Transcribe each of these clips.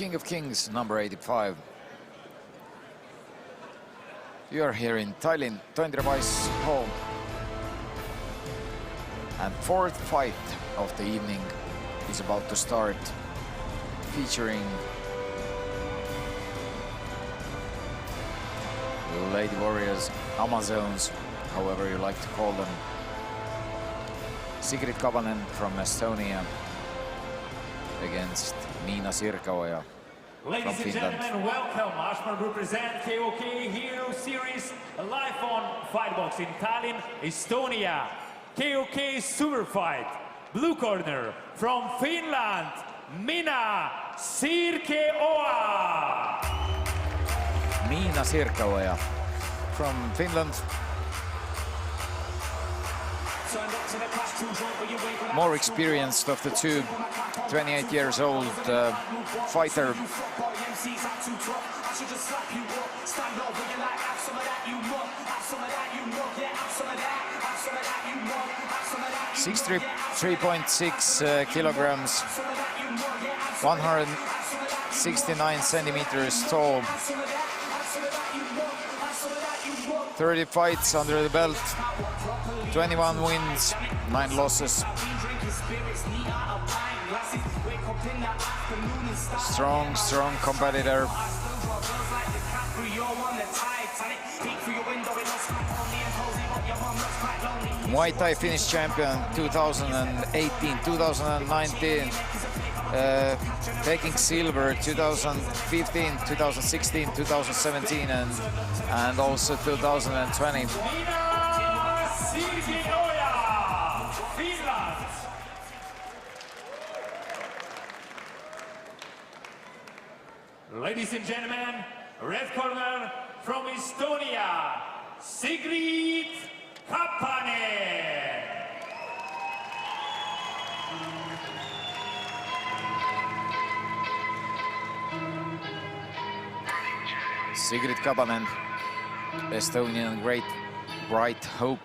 King of Kings, number 85. You are here in Tallinn, Tondra Wise Hall. And fourth fight of the evening is about to start, featuring Lady Warriors, Amazons, however you like to call them. Sigrid Kabanen from Estonia against Miina Sirkaoja from Finland. Ladies and gentlemen, welcome. Ashman represent KOK Hero Series live on Fightbox in Tallinn, Estonia. KOK Super Fight, blue corner from Finland, Miina Sirkaoja. Miina Sirkaoja from Finland. More experienced of the two, 28 years old fighter. (63.6 kilograms, 169 centimeters tall. 30 fights under the belt, 21 wins, 9 losses. Strong competitor. Muay Thai Finnish champion 2018, 2019, taking silver 2015, 2016, 2017, and also 2020. Ladies and gentlemen, red corner from Estonia, Sigrid Kapanen. Sigrid Kapanen, Estonian great bright hope.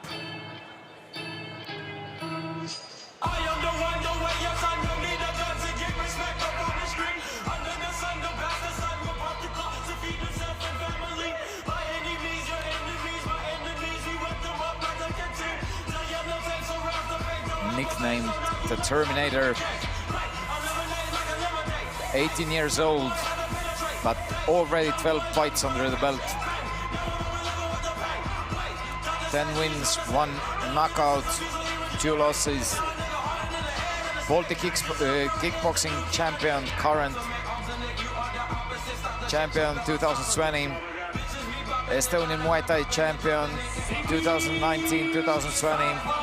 Nicknamed the Terminator, 18 years old, but already 12 fights under the belt. 10 wins, 1 knockout, 2 losses. Baltic kickboxing champion, current champion 2020. Estonian Muay Thai champion 2019-2020.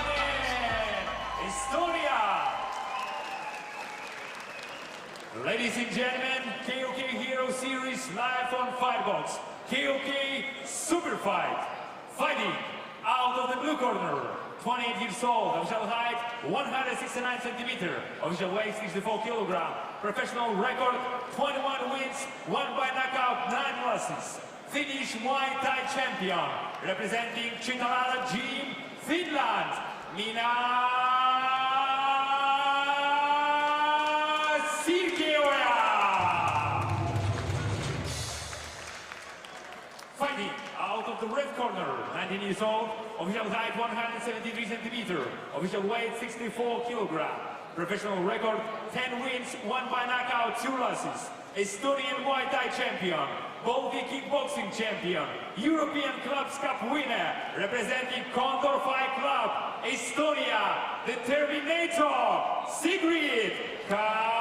Ladies and gentlemen, KOK Hero Series live on Fightbox. KOK Super Fight. Fighting out of the blue corner. 28 years old, official height 169 centimeters, official weight 64 kilograms, professional record 21 wins, 1 by knockout, 9 losses. Finnish Muay Thai champion, representing Chitala Gym, Finland, Miina the red corner, 19 years old, official height 173 centimeters, official weight 64 kilograms, professional record 10 wins, 1 by knockout, 2 losses, Estonian Muay Thai champion, Baltic kickboxing champion, European Clubs Cup winner, representing Condor Fight Club, Estonia, the Terminator, Sigrid Kapanen.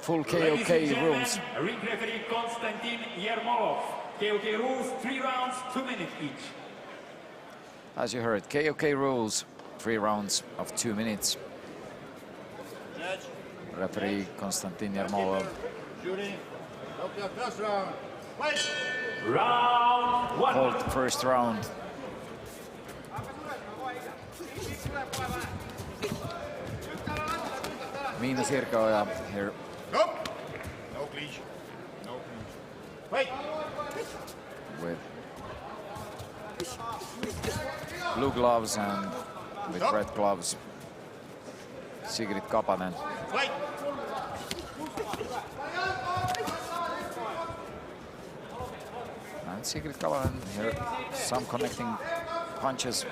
Full KOK rules. Ring referee Konstantin Yermolov. KOK rules, 3 rounds, 2 minutes each. As you heard, KOK rules, 3 rounds of 2 minutes. Judge. Referee Konstantin Yermolov. Shooting. Okay, first round. Fight. Round 1. Called first round. Miina Sirkaoja here. Nope. No clinch. No clinch. Wait. With blue gloves and with red gloves, Sigrid Kapanen. Fight. And Sigrid Kapanen here, some connecting punches.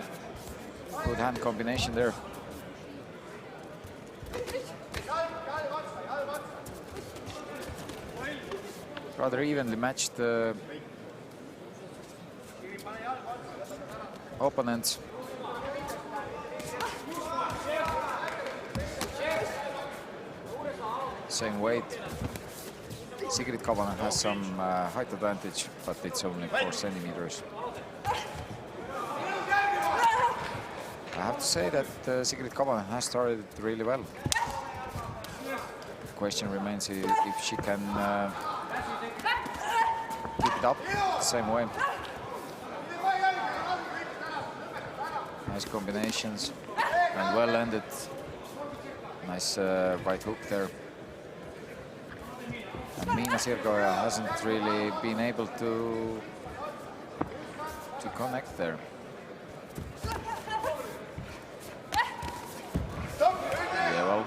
Good hand combination there. Rather evenly matched opponents. Same weight. Sigrid Kapanen has some height advantage, but it's only 4 centimeters. I have to say that Sigrid Kapanen has started really well. The question remains if she can keep it up the same way. Nice combinations and well ended. Nice right hook there. And Miina Sirgoja hasn't really been able to connect there. Yeah, well,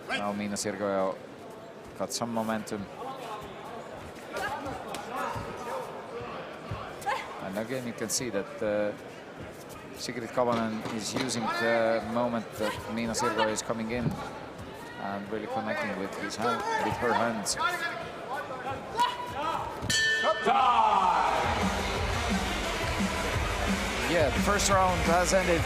now Miina Sirgoja got some momentum. And again, you can see that Sigrid Kapanen is using the moment that Miina Sirgoja is coming in and really connecting with his hand, with her hands. Yeah, the first round has ended.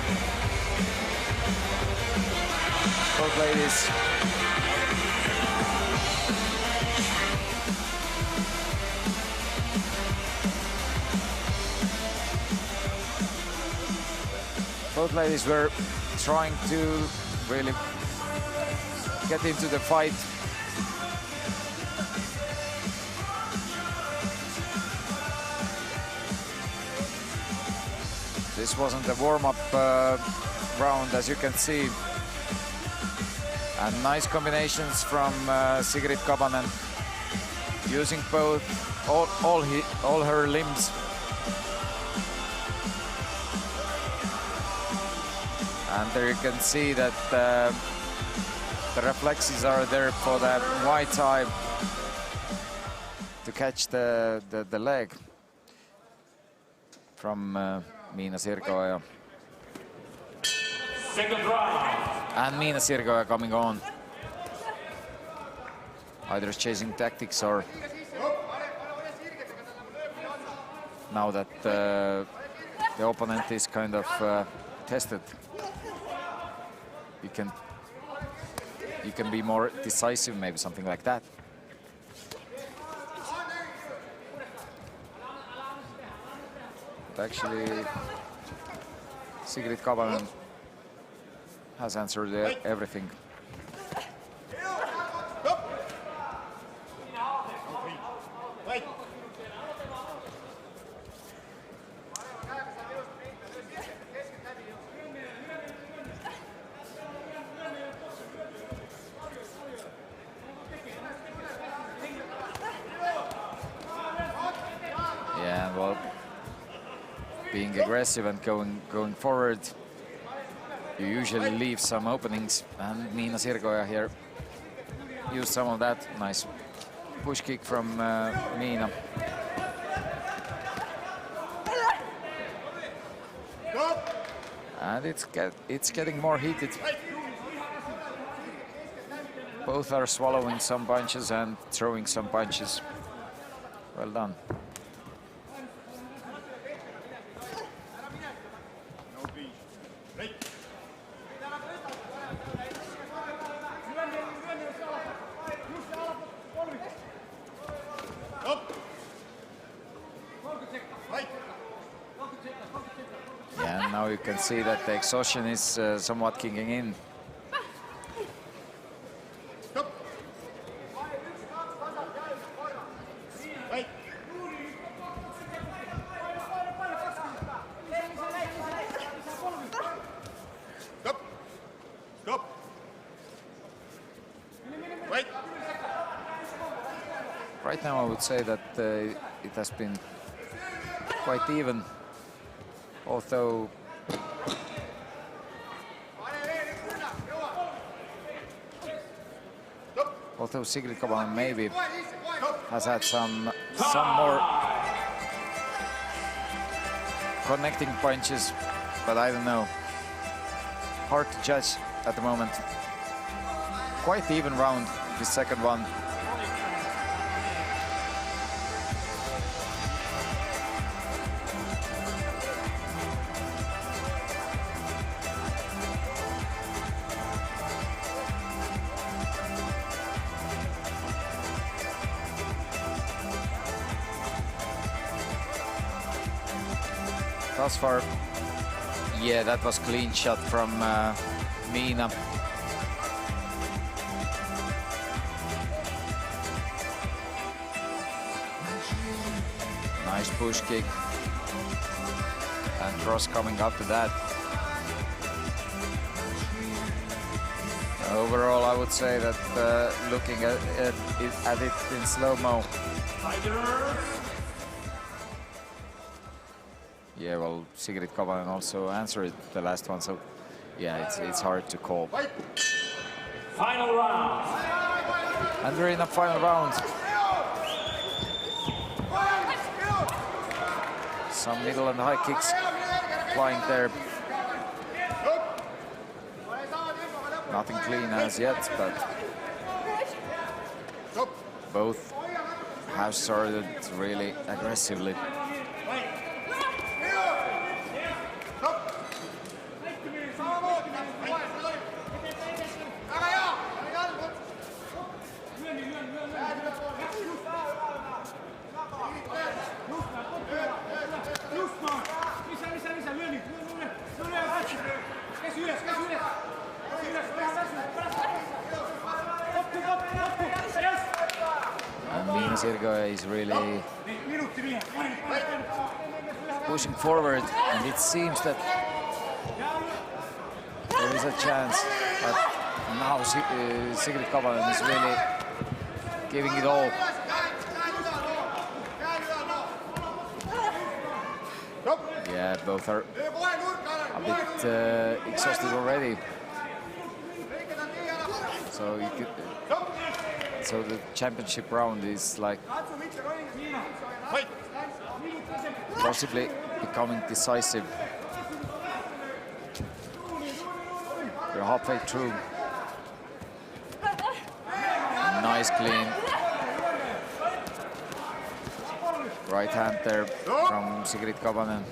Both ladies were trying to really get into the fight. This wasn't a warm-up round, as you can see. And nice combinations from Sigrid Kapanen, using both all her limbs. And there you can see that the reflexes are there for that Muay Thai to catch the leg from Miina Sirgoja. Second round. And Miina Sirgoja coming on. Either chasing tactics or now that the opponent is kind of tested, you can be more decisive, maybe something like that. But actually, Sigrid Kapanen has answered everything. Yeah, well, being aggressive and going forward, you usually leave some openings, and Miina Sirgoja here used some of that. Nice push kick from Miina. And it's getting more heated. Both are swallowing some punches and throwing some punches. Well done. Yeah, and now you can see that the exhaustion is somewhat kicking in. Right now I would say that it has been quite even. Although Sigrid Kabanen maybe has had some more connecting punches, but I don't know. Hard to judge at the moment. Quite even round, the second one. Thus far, yeah, that was clean shot from Miina. Nice push kick. And cross coming after that. Overall, I would say that looking at it in slow-mo. Yeah, well, Sigrid Kabanen also answered the last one, so yeah, it's hard to call. Final round. And we're in the final round. Some middle and high kicks flying there. Nothing clean as yet, but both have started really aggressively. And Miina Sirgoja is really pushing forward, and it seems that there is a chance, but now Sigrid Kabanen is really giving it all. Yeah, both are a bit exhausted already. So you could, so the championship round is like possibly becoming decisive. We're halfway through. Nice clean. Right hand there from Sigrid Kabanen.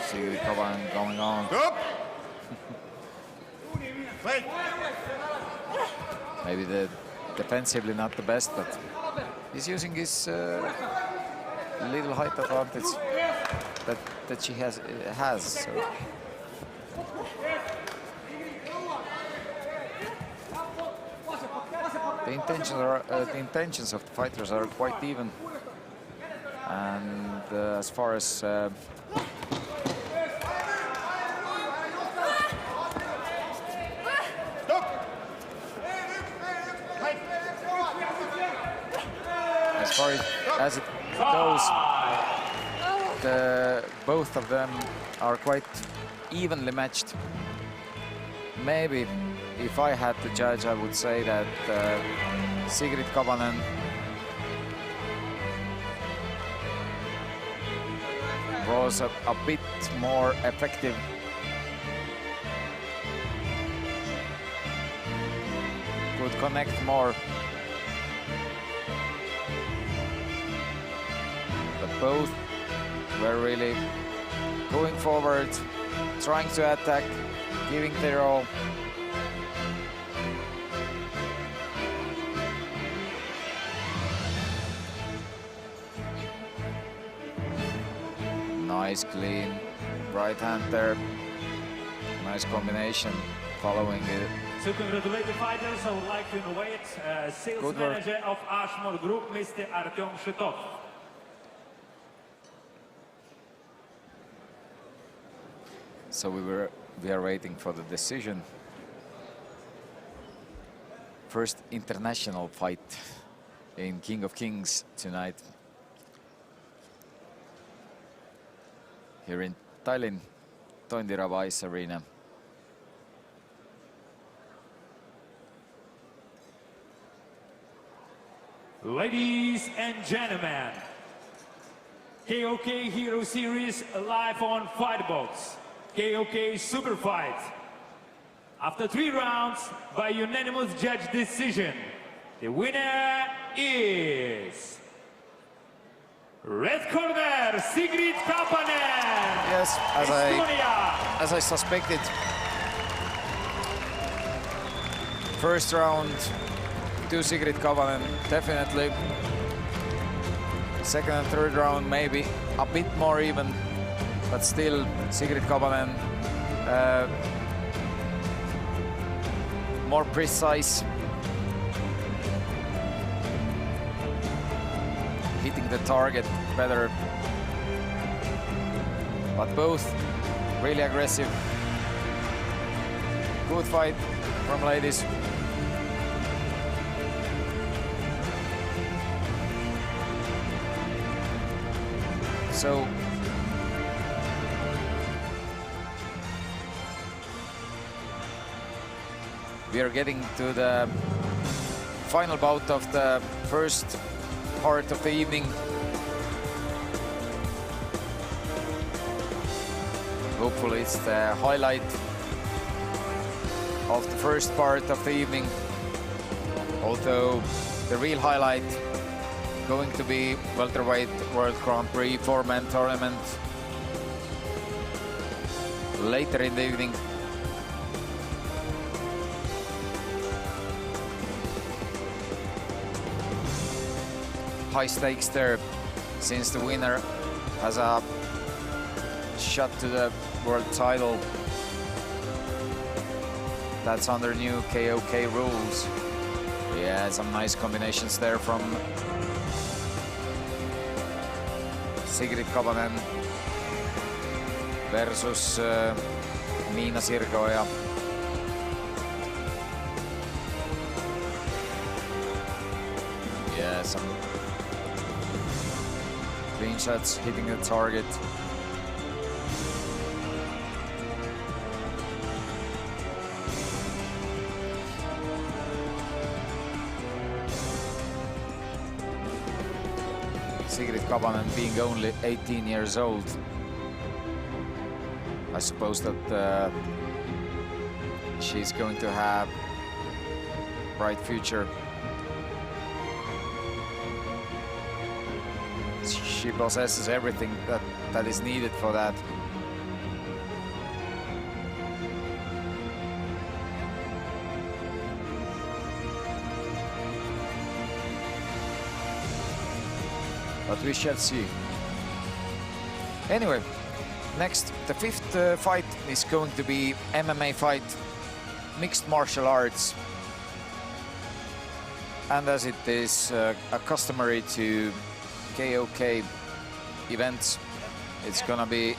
Sigrid Kabanen going on. Maybe the defensively not the best, but he's using his little height advantage that she has. So. The intentions of the fighters are quite even, and as far as as it goes, both of them are quite evenly matched. Maybe if I had to judge, I would say that Sigrid Kabanen was a bit more effective. Could connect more. But both were really going forward, trying to attack, giving their all. Nice clean right hand there. Nice combination following it. To congratulate the fighters, I would like to invite sales manager of Ashmore Group, Mr. Artyom Shitov. So we are waiting for the decision. First international fight in King of Kings tonight here in Tallinn, Tondiraba Ice Arena. Ladies and gentlemen, KOK Hero Series live on Fightbox. KOK Super Fight. After 3 rounds by unanimous judge decision, the winner is red corner, Sigrid Kapanen. Yes, Estonia. as I suspected. First round to Sigrid Kapanen, definitely. Second and third round maybe a bit more even, but still Sigrid Kapanen more precise, hitting the target better, but both really aggressive. Good fight from ladies. So we are getting to the final bout of the first part of the evening. Hopefully it's the highlight of the first part of the evening. Although the real highlight going to be welterweight World Grand Prix 4-man tournament later in the evening. High stakes there, since the winner has a shot to the world title. That's under new KOK rules. Yeah, some nice combinations there from Sigrid Kapanen versus Miina Sirgoja. Yeah, some clean shots hitting the target. Sigrid Kapanen being only 18 years old. I suppose that she's going to have a bright future. She possesses everything that is needed for that. But we shall see. Anyway, next, the fifth fight is going to be MMA fight, mixed martial arts. And as it is customary to KOK events, it's gonna be